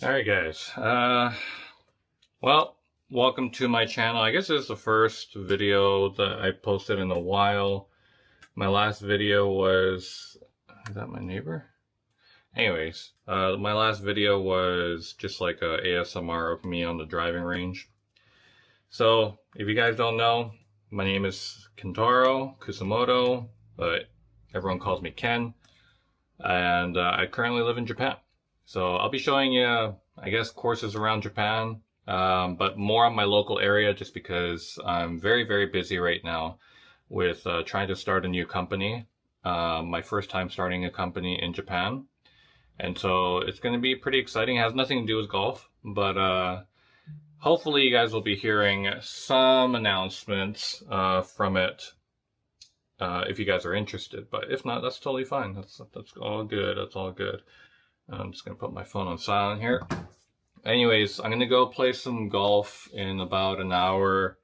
Alright guys, well, welcome to my channel. I guess this is the first video that I posted in a while. My last video was, is that my neighbor? Anyways, my last video was just like a ASMR of me on the driving range. So, if you guys don't know, my name is Kentaro Kusamoto, but everyone calls me Ken, and I currently live in Japan. So I'll be showing you, I guess, courses around Japan, but more on my local area just because I'm very, very busy right now with trying to start a new company. My first time starting a company in Japan. And so it's going to be pretty exciting. It has nothing to do with golf, but hopefully you guys will be hearing some announcements from it if you guys are interested. But if not, that's totally fine. That's all good. That's all good. I'm just going to put my phone on silent here. Anyways, I'm going to go play some golf in about an hour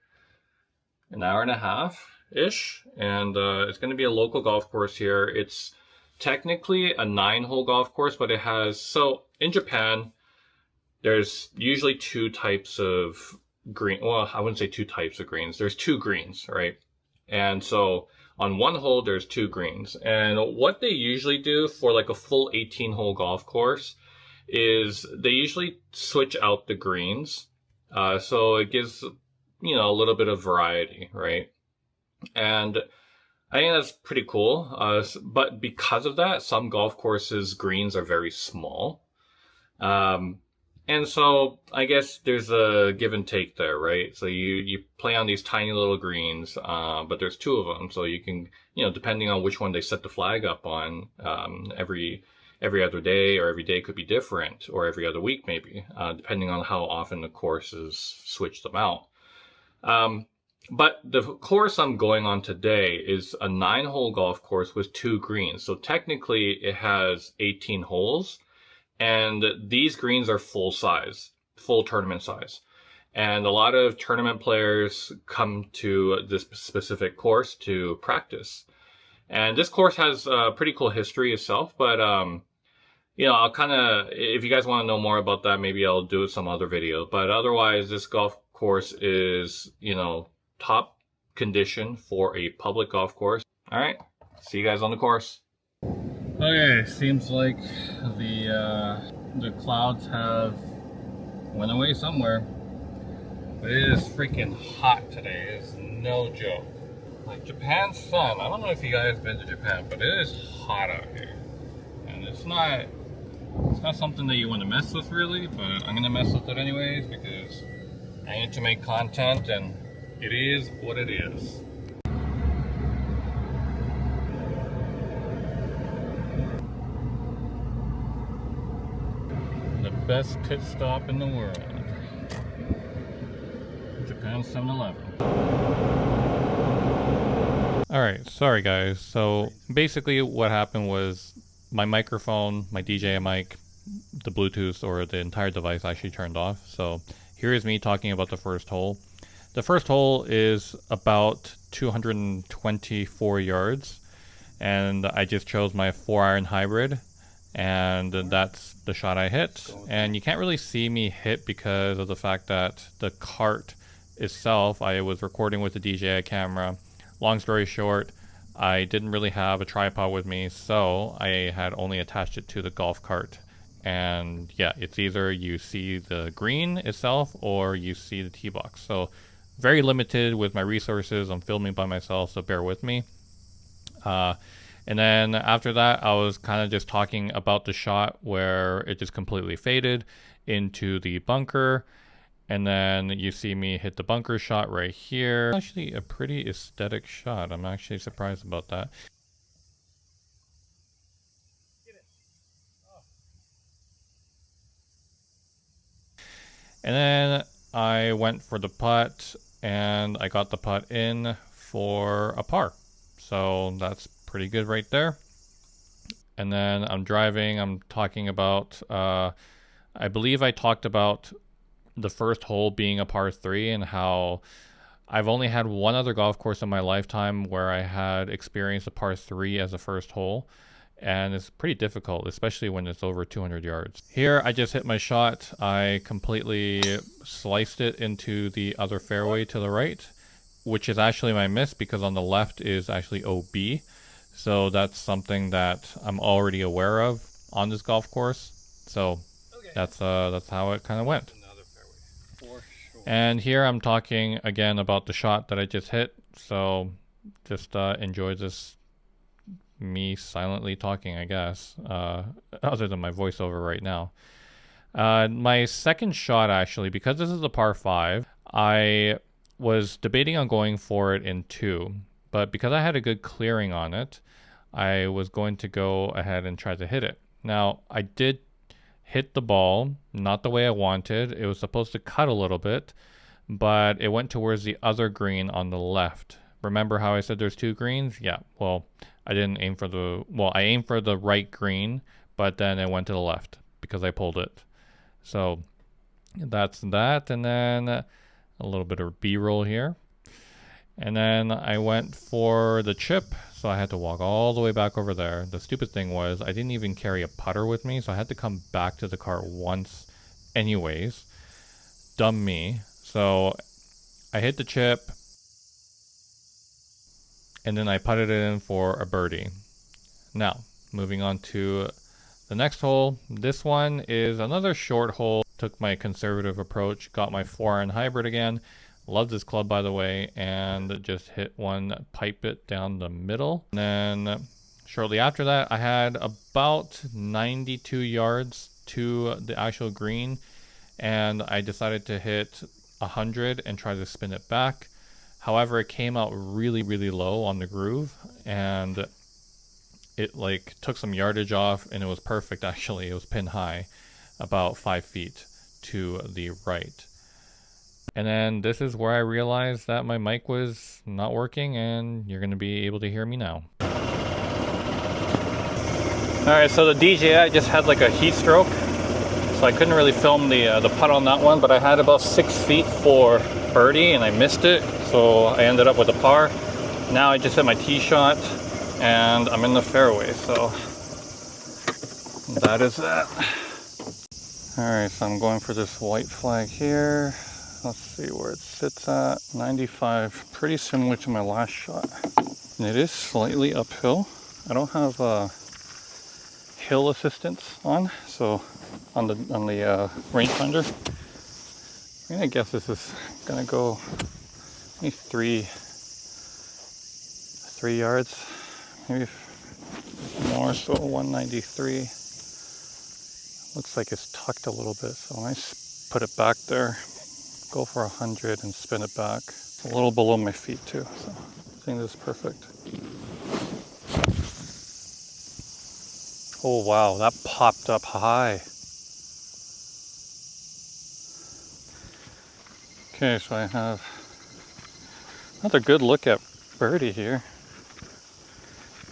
and a half-ish. And it's going to be a local golf course here. It's technically a 9-hole golf course, but it has... So, in Japan, there's usually two types of green... Well, I wouldn't say two types of greens. There's two greens, right? And so... on one hole, there's two greens. And what they usually do for like a full 18-hole golf course is they usually switch out the greens. So it gives, a little bit of variety, right? And I think that's pretty cool. But because of that, some golf courses' greens are very small. And so I guess there's a give and take there, right? So you play on these tiny little greens, but there's two of them. So you can, depending on which one they set the flag up on, every other day or every day could be different, or every other week maybe, depending on how often the courses switch them out. But the course I'm going on today is a 9-hole golf course with two greens. So technically it has 18 holes. And these greens are full size, full tournament size. And a lot of tournament players come to this specific course to practice. And this course has a pretty cool history itself, but, I'll kind of, if you guys want to know more about that, maybe I'll do some other video. But otherwise, this golf course is, top condition for a public golf course. All right, see you guys on the course. Okay, seems like the clouds have went away somewhere, but it is freaking hot today. It's no joke. Like Japan's sun. I don't know if you guys been to Japan, but it is hot out here, and it's not something that you want to mess with really. But I'm gonna mess with it anyways because I need to make content, and it is what it is. The best pit stop in the world. Japan 7-Eleven. Alright, sorry guys. So basically what happened was my microphone, my DJI mic, the Bluetooth or the entire device actually turned off. So here is me talking about the first hole. The first hole is about 224 yards, and I just chose my 4-iron hybrid, and that's the shot I hit. And you can't really see me hit because of the fact that the cart itself, I was recording with the DJI camera. Long story short, I didn't really have a tripod with me, so I had only attached it to the golf cart. And yeah, it's either you see the green itself or you see the tee box. So very limited with my resources. I'm filming by myself, so bear with me. And then after that, I was kind of just talking about the shot where it just completely faded into the bunker. And then you see me hit the bunker shot right here. Actually a pretty aesthetic shot. I'm actually surprised about that. And then I went for the putt, and I got the putt in for a par. So that's pretty good right there. And then I'm driving, I'm talking about, I believe I talked about the first hole being a par 3 and how I've only had one other golf course in my lifetime where I had experienced a par 3 as a first hole. and it's pretty difficult, especially when it's over 200 yards. Here, I just hit my shot. I completely sliced it into the other fairway to the right, which is actually my miss because on the left is actually OB. So that's something that I'm already aware of on this golf course. So that's how it kind of went. And here I'm talking again about the shot that I just hit. So just enjoy this, me silently talking, I guess, other than my voiceover right now. My second shot, actually, because this is a par 5, I was debating on going for it in 2, but because I had a good clearing on it, I was going to go ahead and try to hit it. Now, I did hit the ball, not the way I wanted. It was supposed to cut a little bit, but it went towards the other green on the left. Remember how I said there's 2 greens? Yeah, well, I didn't aim for I aimed for the right green, but then it went to the left because I pulled it. So that's that, and then a little bit of B-roll here. And then I went for the chip, so I had to walk all the way back over there. The stupid thing was I didn't even carry a putter with me, so I had to come back to the cart once anyways. Dumb me. So I hit the chip, and then I putted it in for a birdie. Now, moving on to the next hole. This one is another short hole. Took my conservative approach, got my 4-iron hybrid again. Love this club, by the way, and just hit one, pipe it down the middle. And then shortly after that, I had about 92 yards to the actual green, and I decided to hit 100 and try to spin it back. However, it came out really, really low on the groove, and it like took some yardage off, and it was perfect actually. It was pin high, about 5 feet to the right. And then this is where I realized that my mic was not working, and you're going to be able to hear me now. Alright, so the DJI just had like a heat stroke, so I couldn't really film the putt on that one, but I had about 6 feet for birdie and I missed it, so I ended up with a par. Now I just hit my tee shot and I'm in the fairway, so that is that. Alright, so I'm going for this white flag here. Let's see where it sits at. 95, pretty similar to my last shot. And it is slightly uphill. I don't have hill assistance on, so on the rangefinder. I'm gonna guess this is gonna go maybe three yards, maybe more. So 193. Looks like it's tucked a little bit, so I put it back there. Go for 100 and spin it back. It's a little below my feet too, so I think this is perfect. Oh wow, that popped up high. Okay, so I have another good look at birdie here.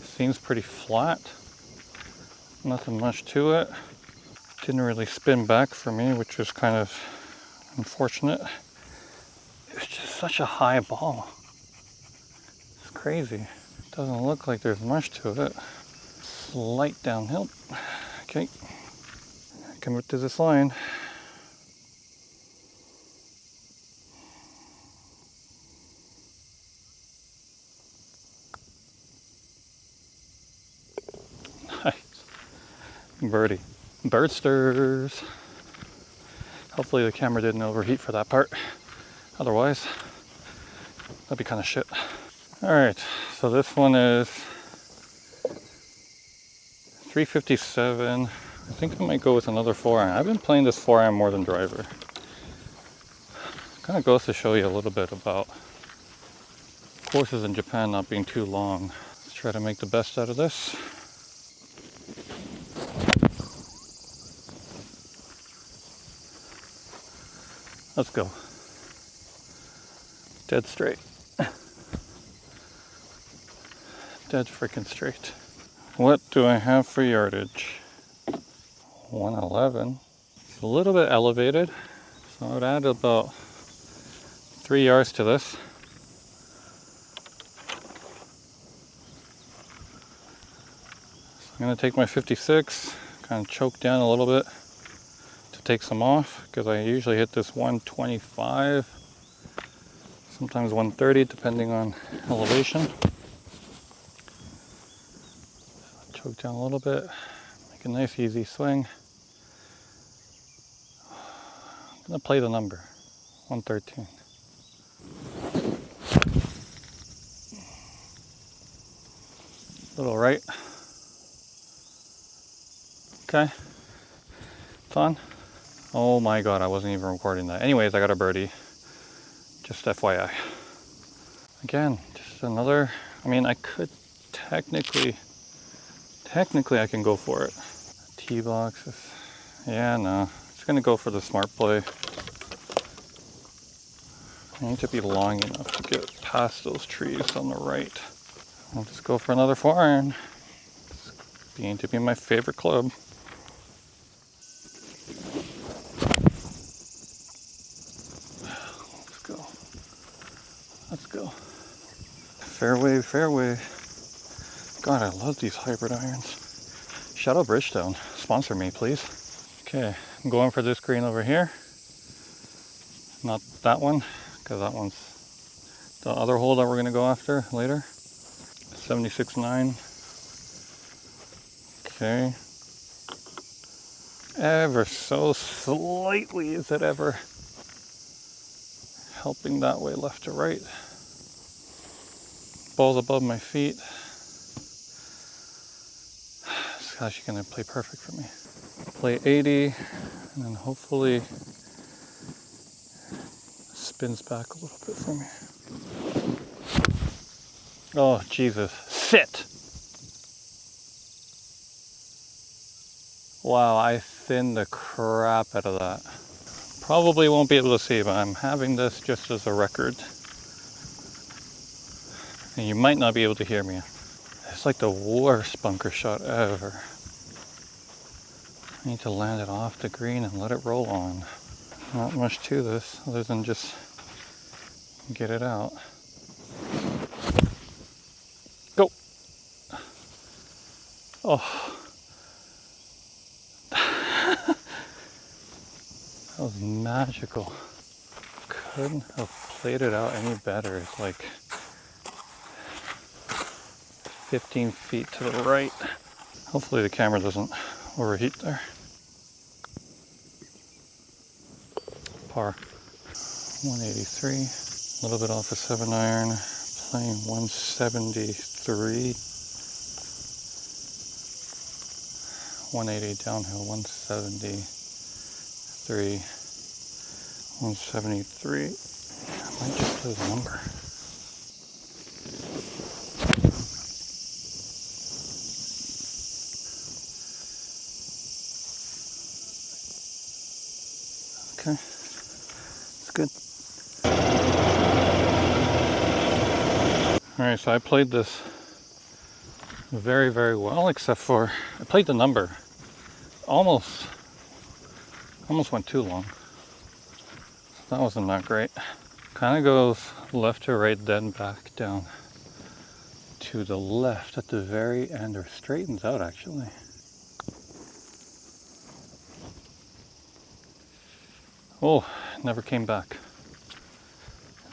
Seems pretty flat. Nothing much to it. Didn't really spin back for me, which was kind of unfortunate. It's just such a high ball. It's crazy. Doesn't look like there's much to it. Slight downhill. Okay. Come up to this line. Nice. Birdie. Birdsters. Hopefully the camera didn't overheat for that part. Otherwise, that'd be kind of shit. Alright, so this one is 357. I think I might go with another 4-iron. I've been playing this 4-iron more than driver. Kind of goes to show you a little bit about courses in Japan not being too long. Let's try to make the best out of this. Let's go. Dead straight. Dead freaking straight. What do I have for yardage? 111. It's a little bit elevated, so I would add about 3 yards to this. So I'm gonna take my 56, kind of choke down a little bit to take some off, because I usually hit this 125, sometimes 130 depending on elevation. Choke down a little bit, make a nice easy swing. I'm gonna play the number, 113. Little right. Okay, it's on. Oh my god, I wasn't even recording that. Anyways, I got a birdie. Just FYI. Again, just another, I mean, I could technically I can go for it. Tee box, yeah, no. It's gonna go for the smart play. I need to be long enough to get past those trees on the right. I'll just go for another 4-iron. It's beginning to be my favorite club. Let's go. Fairway, fairway. God, I love these hybrid irons. Shout out Bridgestone. Sponsor me, please. Okay, I'm going for this green over here. Not that one, because that one's the other hole that we're going to go after later. 76.9. Okay. Ever so slightly is it ever helping that way left to right. Ball's above my feet. It's actually going to play perfect for me. Play 80 and then hopefully spins back a little bit for me. Oh Jesus, sit! Wow, I thinned the crap out of that. Probably won't be able to see, but I'm having this just as a record. And you might not be able to hear me. It's like the worst bunker shot ever. I need to land it off the green and let it roll on. Not much to this other than just get it out. Go! Oh. That was magical. Couldn't have played it out any better. It's like 15 feet to the right. Hopefully the camera doesn't overheat there. Par. 183. A little bit off a 7-iron. Playing 173. 180 downhill. 173. 173. I might just play the number. Okay, it's good. All right, so I played this very, very well, except for I played the number. Almost went too long. That wasn't that great. Kind of goes left to right, then back down to the left at the very end, or straightens out actually. Oh, never came back.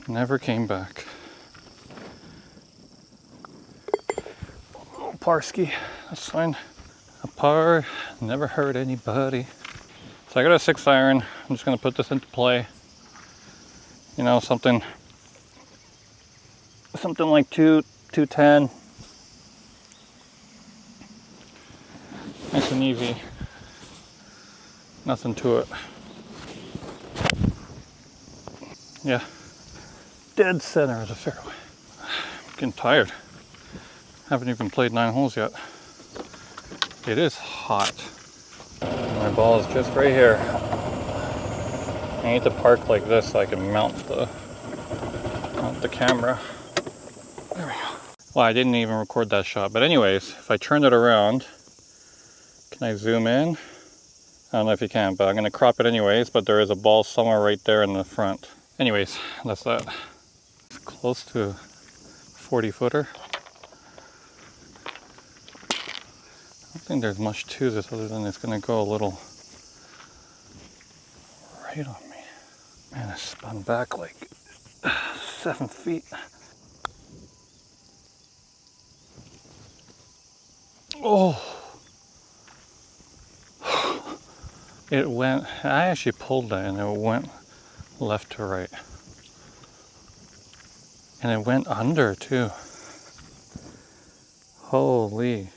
Never came back. Oh, Parsky, that's fine. A par, never hurt anybody. So I got a 6-iron. I'm just gonna put this into play. You know, something like 210. Nice and easy. Nothing to it. Yeah, dead center of the fairway. I'm getting tired. Haven't even played 9 holes yet. It is hot. My ball is just right here. I need to park like this so I can mount the camera. There we go. Well, I didn't even record that shot, but anyways, if I turn it around, can I zoom in? I don't know if you can, but I'm gonna crop it anyways, but there is a ball somewhere right there in the front. Anyways, that's that. It's close to 40 footer. don't think there's much to this other than it's gonna go a little right on me. Man, I spun back like 7 feet. Oh! It went, I actually pulled that and it went left to right. And it went under too. Holy.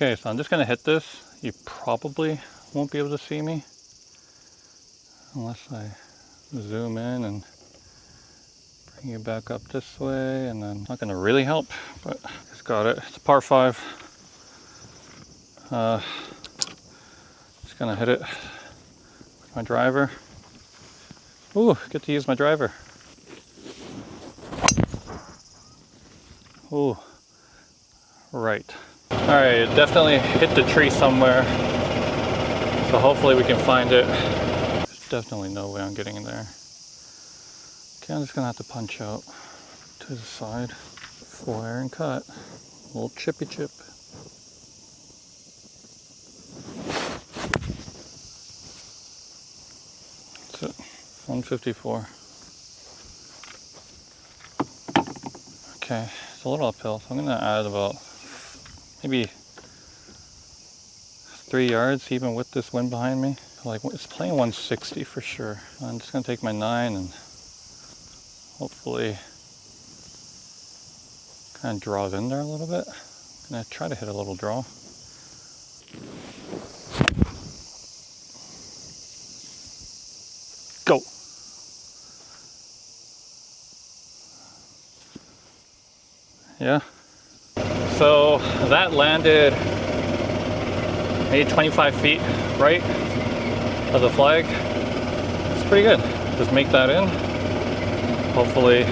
Okay, so I'm just gonna hit this. You probably won't be able to see me unless I zoom in and bring you back up this way, and then not gonna really help, but it's got it. It's a par 5. Just gonna hit it with my driver. Ooh, get to use my driver. Ooh, right. All right, it definitely hit the tree somewhere, so hopefully we can find it. There's definitely no way I'm getting in there. Okay, I'm just gonna have to punch out to the side, flare and cut. A little chippy chip. That's it, 154. Okay, it's a little uphill, so I'm gonna add about maybe 3 yards even with this wind behind me. Like, it's playing 160 for sure. I'm just gonna take my 9 and hopefully kind of draws in there a little bit. I'm gonna try to hit a little draw. Go. Yeah. So that landed maybe 25 feet right of the flag. It's pretty good. Just make that in. Hopefully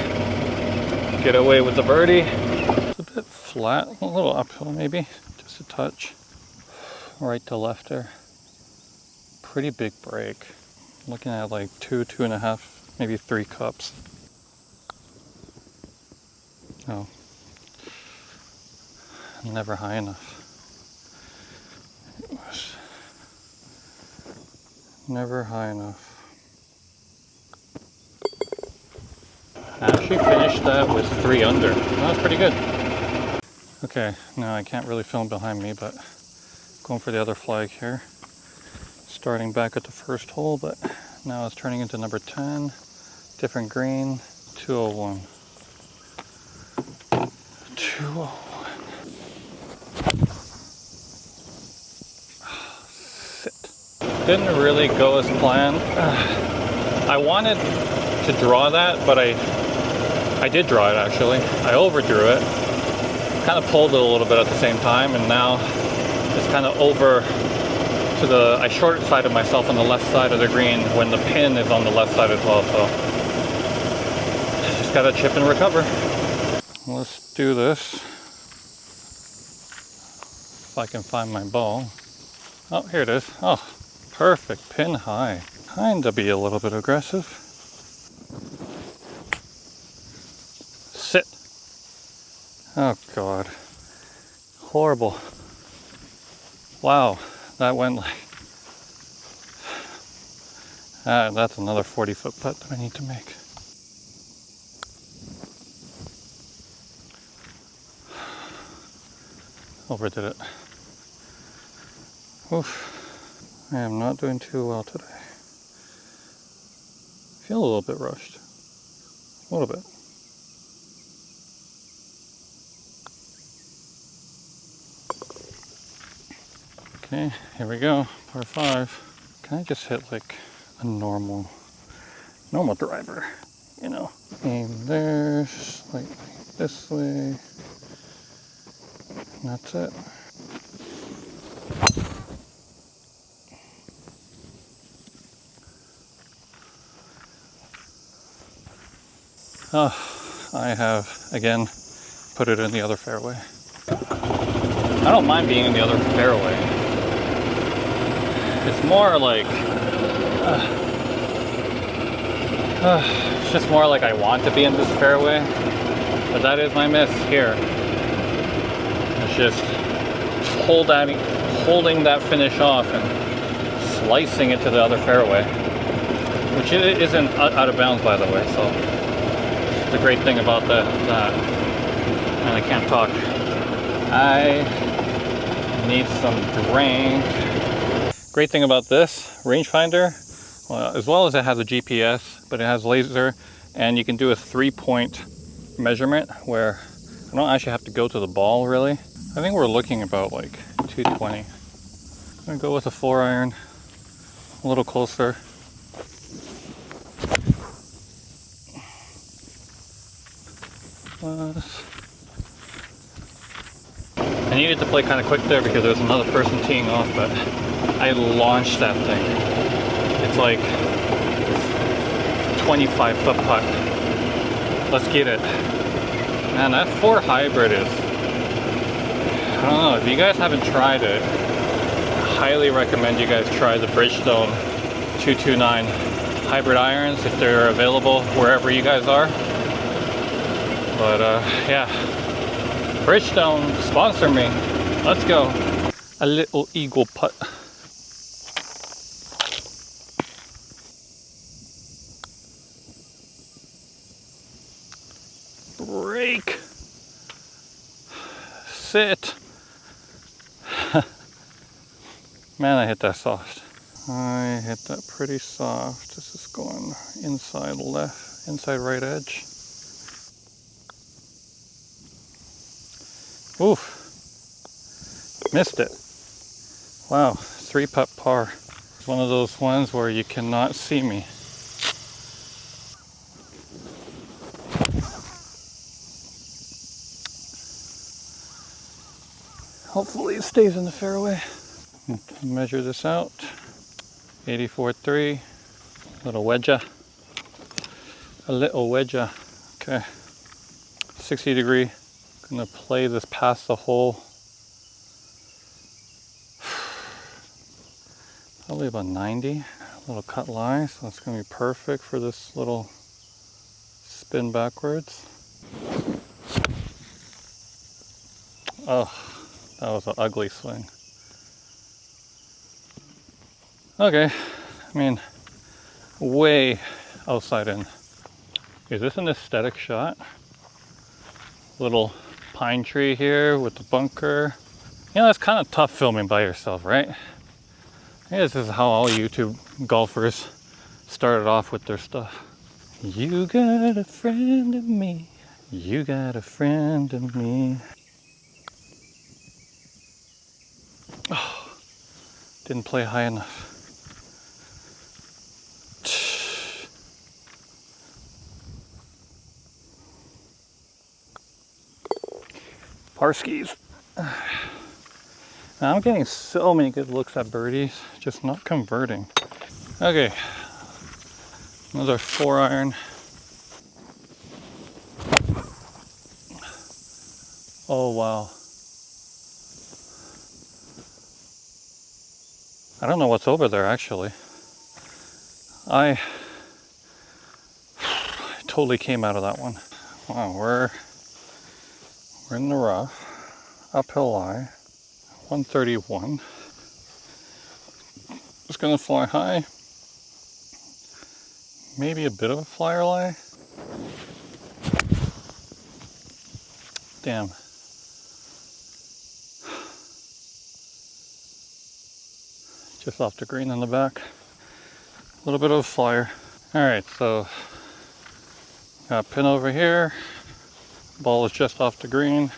get away with the birdie. It's a bit flat, a little uphill maybe, just a touch. Right to left there. Pretty big break. Looking at like 2.5, maybe 3 cups. Oh. Never high enough. It was never high enough. I actually finished that with 3 under. That was pretty good. Okay, now I can't really film behind me, but going for the other flag here. Starting back at the first hole, but now it's turning into number 10. Different green, 201. 201. Didn't really go as planned. I wanted to draw that, but I did draw it actually. I overdrew it. Kind of pulled it a little bit at the same time, and now it's kind of over to the, I short-sided myself on the left side of the green when the pin is on the left side as well, so just gotta chip and recover. Let's do this. If I can find my ball. Oh, here it is. Oh. Perfect, pin high. Kinda be a little bit aggressive. Sit. Oh God. Horrible. Wow, that went like... that's another 40-foot putt that I need to make. Overdid it. Oof. I am not doing too well today. Feel a little bit rushed. A little bit. Okay, here we go. Par 5. Can I just hit like a normal driver? You know, aim there, slightly this way. And that's it. Oh, I have, again, put it in the other fairway. I don't mind being in the other fairway. It's more like... It's just more like I want to be in this fairway, but that is my miss here. It's just holding that finish off and slicing it to the other fairway, which isn't out of bounds, by the way. So it's the great thing about that. And I can't talk. I need some drink. Great thing about this rangefinder, well, as well as it has a GPS, but it has laser, and you can do a 3-point measurement where I don't actually have to go to the ball really. I think we're looking about like 220. I'm gonna go with a 4-iron, a little closer. I needed to play kind of quick there because there was another person teeing off, but I launched that thing. It's like 25-foot putt. Let's get it. Man, that 4 hybrid is, I don't know, if you guys haven't tried it, I highly recommend you guys try the Bridgestone 229 hybrid irons if they're available wherever you guys are. But yeah, Bridgestone, sponsor me. Let's go. A little eagle putt. Break. Sit. Man, I hit that soft. I hit that pretty soft. This is going inside left, inside right edge. Oof. Missed it. Wow, 3-putt par. It's one of those ones where you cannot see me. Hopefully it stays in the fairway. Measure this out. 84.3. Little wedger. A little wedger. Okay. 60 degree. Gonna play this past the hole. Probably about 90. A little cut line, so it's gonna be perfect for this little spin backwards. Oh, that was an ugly swing. Okay, I mean, way outside in. Is this an aesthetic shot? Little pine tree here with the bunker. You know, it's kind of tough filming by yourself, right? Yeah, this is how all YouTube golfers started off with their stuff. You got a friend in me. You got a friend in me. Oh, didn't play high enough. Par skis. Now I'm getting so many good looks at birdies, just not converting. Okay, another 4-iron. Oh wow. I don't know what's over there actually. I totally came out of that one. Wow, we're in the rough, uphill lie, 131. Just gonna fly high. Maybe a bit of a flyer lie. Damn. Just off the green in the back. A little bit of a flyer. Alright, so got a pin over here. Ball is just off the green.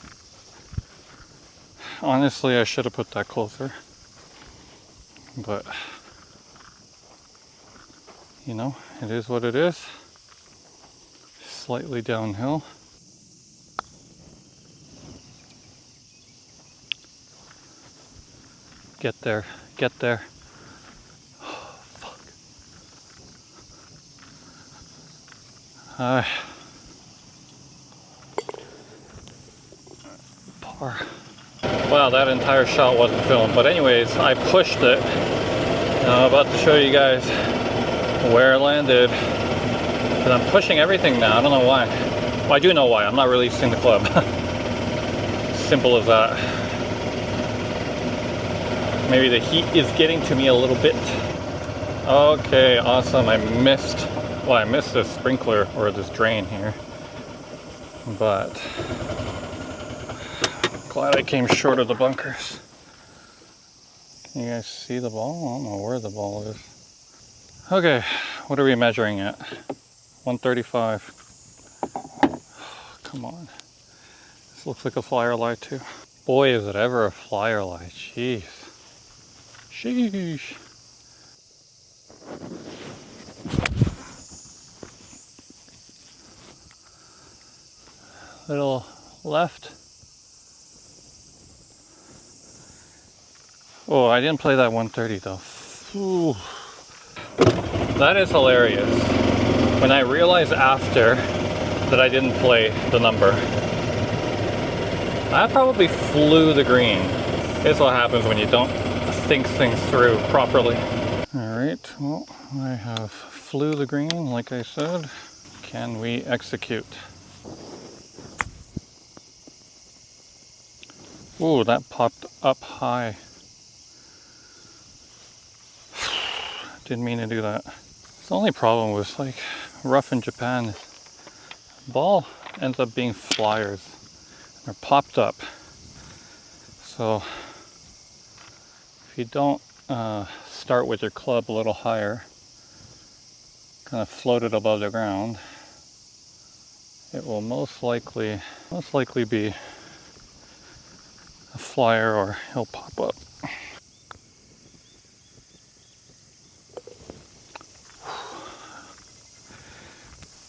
Honestly, I should have put that closer. But, you know, it is what it is. Slightly downhill. Get there, get there. Oh, fuck. Par. Wow, that entire shot wasn't filmed. But anyways, I pushed it. Now I'm about to show you guys where I landed. Because I'm pushing everything now. I don't know why. Well, I do know why. I'm not releasing the club. Simple as that. Maybe the heat is getting to me a little bit. Okay, awesome. I missed this sprinkler or this drain here. But glad I came short of the bunkers. Can you guys see the ball? I don't know where the ball is. Okay, what are we measuring at? 135. Come on. This looks like a flyer lie too. Boy, is it ever a flyer lie. Jeez. Sheesh. Little left. Oh, I didn't play that 130 though. Ooh. That is hilarious. When I realized after that I didn't play the number, I probably flew the green. It's what happens when you don't think things through properly. Alright, well, I have flew the green like I said. Can we execute? Ooh, that popped up high. Didn't mean to do that. The only problem with like rough in Japan, ball ends up being flyers. They're popped up. So if you don't start with your club a little higher, kind of float it above the ground, it will most likely be a flyer or he'll pop up.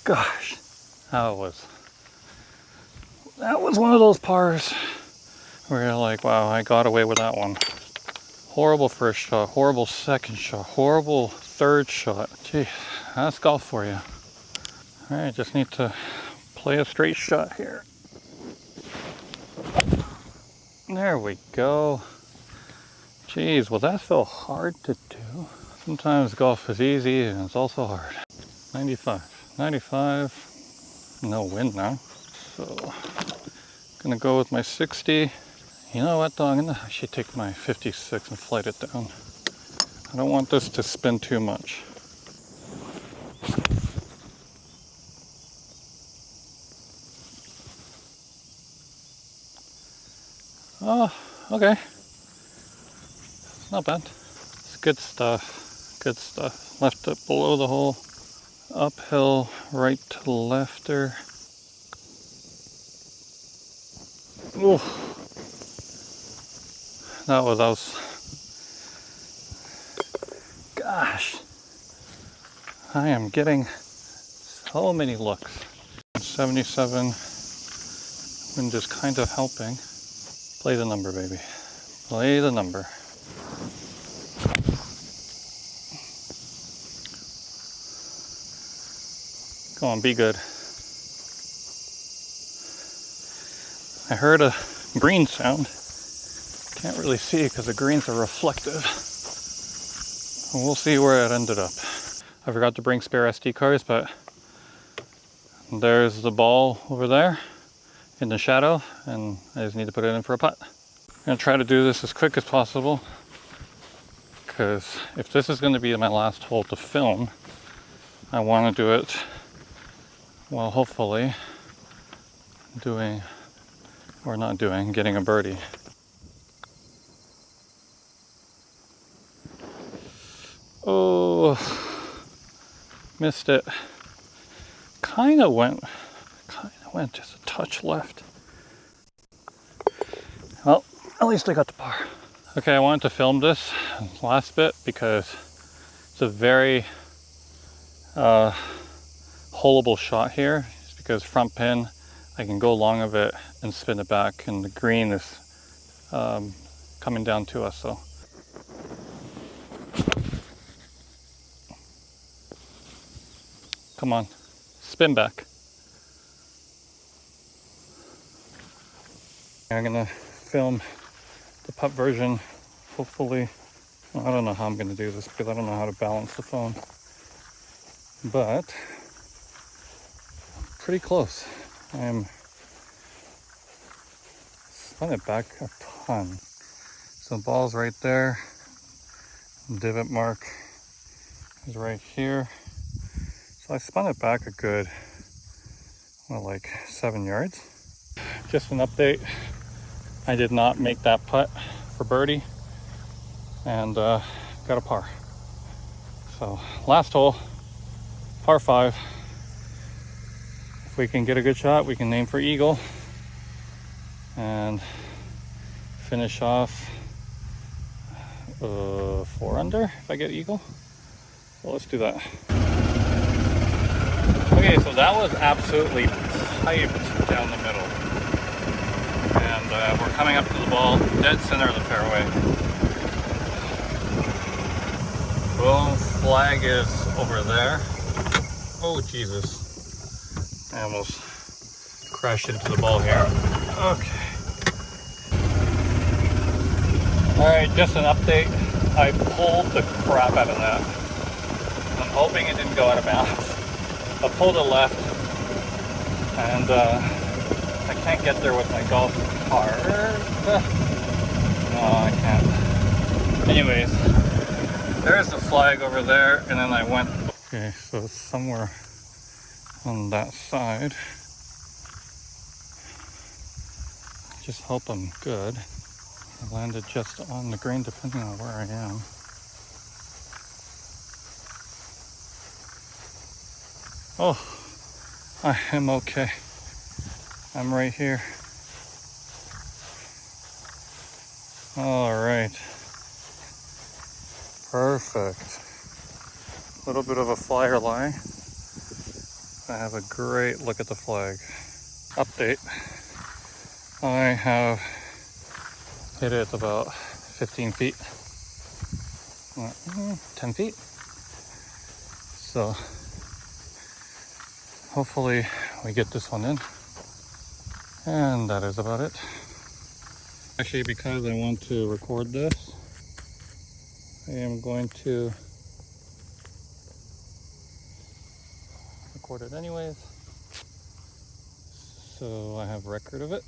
Gosh, that was one of those pars where you're like, wow, I got away with that one. Horrible first shot, horrible second shot, horrible third shot. Gee, that's golf for you. All right, just need to play a straight shot here. There we go. Geez, well that felt hard to do. Sometimes golf is easy and it's also hard. 95, no wind now. So, gonna go with my 60. You know what though, I'm gonna actually take my 56 and flight it down. I don't want this to spin too much. Oh, okay. Not bad. It's good stuff. Good stuff. Left it below the hole. Uphill, right to the lefter. Ooh. That was. Gosh. I am getting so many looks. 77. Wind is kind of helping. Play the number, baby. Play the number. Go on, be good. I heard a green sound. Can't really see because the greens are reflective. We'll see where it ended up. I forgot to bring spare SD cards, but there's the ball over there in the shadow, and I just need to put it in for a putt. I'm gonna try to do this as quick as possible, because if this is going to be my last hole to film, I want to do it while hopefully getting a birdie. Oh, missed it. Kind of went just a touch left. Well, at least I got the par. Okay, I wanted to film this last bit because it's a very holeable shot here. Just because front pin, I can go long of it and spin it back, and the green is coming down to us. So come on, spin back. I'm gonna film the putt version, hopefully. Well, I don't know how I'm gonna do this because I don't know how to balance the phone. But pretty close. I'm spun it back a ton. So the ball's right there. Divot mark is right here. So I spun it back a good, well, like 7 yards. Just an update. I did not make that putt for birdie and got a par. So last hole, par 5. If we can get a good shot, we can aim for eagle and finish off 4 under if I get eagle. So let's do that. Okay, so that was absolutely piped down the middle. And we're coming up to the ball, dead center of the fairway. Boom, flag is over there. Oh, Jesus. I almost crashed into the ball here. Okay. Alright, just an update. I pulled the crap out of that. I'm hoping it didn't go out of bounds. I pulled it left, and I can't get there with my golf cart. No, I can't. Anyways, there's the flag over there, and then I went. Okay, so it's somewhere on that side. Just hope I'm good. I landed just on the green depending on where I am. Oh, I am okay. I'm right here. All right. Perfect. A little bit of a flyer lie. I have a great look at the flag. Update. I have hit it about 15 feet. 10 feet. So hopefully we get this one in. And that is about it. Actually, because I want to record this, I am going to record it anyways. So I have record of it.